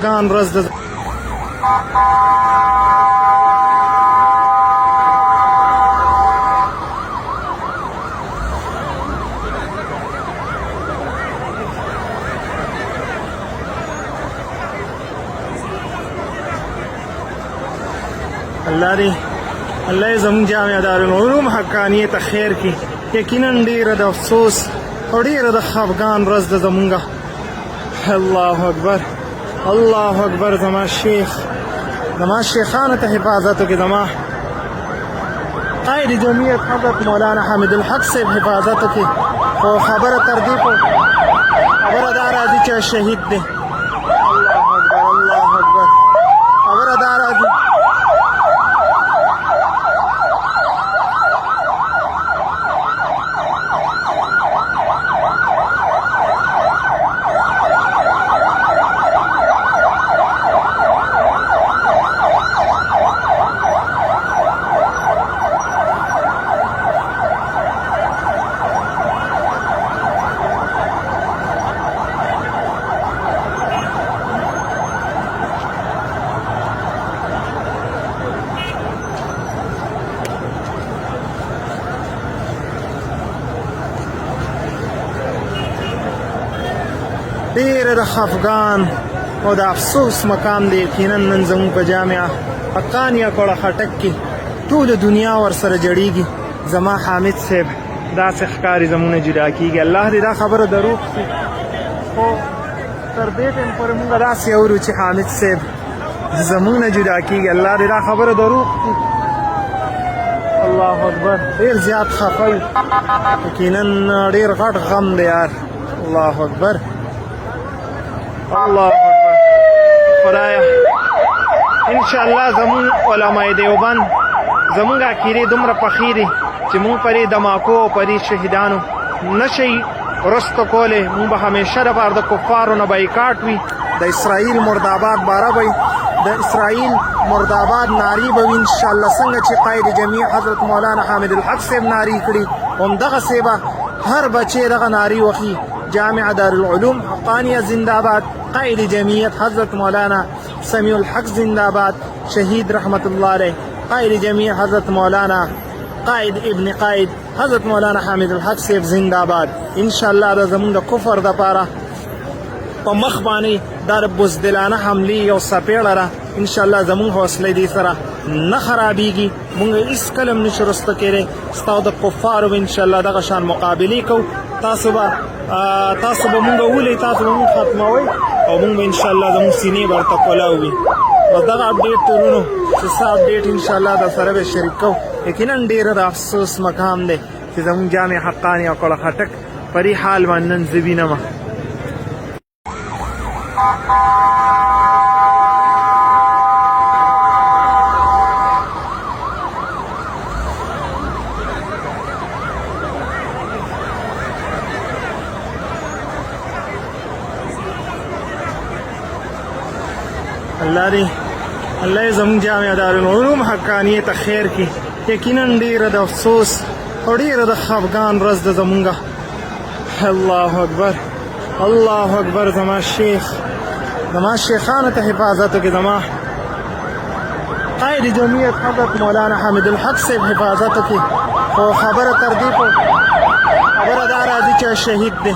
خفګان ورځ د الله زموږ جامع دارالعلوم حقانیه ته خیر کړي. یقینا ډېره د افسوس او ډېره د خفګان ورځ ده زموږه. الله اکبر الله اکبر. زما شیخانو ته حفاظت وکړي. زما قائد جمعیت حضرت مولانا حامد الحق صاحب حفاظت وکړي. خو خبره تر دې خبره دا راځي چې شهید دی. الله اکبر الله اکبر. خبره دا راځي ډېره د خفګان او د افسوس مقام دی. یقینا نن زموږ په جامعه حقانیه کوړه خټک کې ټوله دنیا ورسره جړېږي. زما حامد صاحب داسې ښکاري زموږ نه جدا کېږي. الله دې دا خبره دروغ کړي. خو تر دې ټیم پورې موږ داسې اورو چې حامد صاحب زموږ نه جدا کېږي. الله دې دا خبره دروغ کړي. الله اکبر. ډېر زیات خفه یو. یقینا ډېر غټ غم دی یار. الله اکبر الله اکبر. خدایا انشاءالله زمون علماء دیوبند زمونږ عقیدې دومره پخې دي چې مونږ پرې دماکو او پرې شهیدانو نشي رستو کولی. مونږ به همیشه دپاره د کفارو نه بایکاټ وي. د اسرائیل مرداباد باره به د اسرائیل مرداباد نارې به وي انشاءالله. څنګه چې قائد جمعیت حضرت مولانا حامد الحق صاحب نارې کړي همدغسې به هر بچی دغه نارې وخي. جامع دارالعلوم حقانیه زنداباد. قائد جمعیت حضرت مولانا سمیع الحق زنداباد. شهید رحمت الله علیه قائد جمعیت حضرت مولانا قائد ابن قائد حضرت مولانا حامد الحق صاحب زنداباد. انشاءالله د زموږ د کفر دپاره په مخ باندې دا د بزدلانه حملې یو څپېړه ده. انشاءالله زموږ حوصلې دې سره نه خرابېږي. مونږ هېڅکله هم نشو رسته کېدی. ستا د کفارو به انشاءالله دغه شان مقابلې کوو. تاسو به مونږ ولئ، تاسو به مونږ ختموئ او مونږ به انشاءالله زموږ سینې به ورته کولاو وي. بس دغه اپډیټ ټولونو چې څه اپډیټ انشاءالله در سره به شریک کوو. یقینا ډېره د افسوس مقام دی چې زموږ جامع حقانیه کوړه خټک په دې حال باندې نن زه وینمه. الله زموږ جامع دارالعلوم حقانیه ته خیر کړي. یقینا ډېره د افسوس او ډېره د خفګان ورځ ده زموږه. الله اکبر الله اکبر. زما شیخانو ته حفاظت وکړي. زما قائد جمعیت حضرت مولانا حامد الحق صاحب حفاظت وکړي. خو خبره تر دې خبره دا راځي چې شهید دی.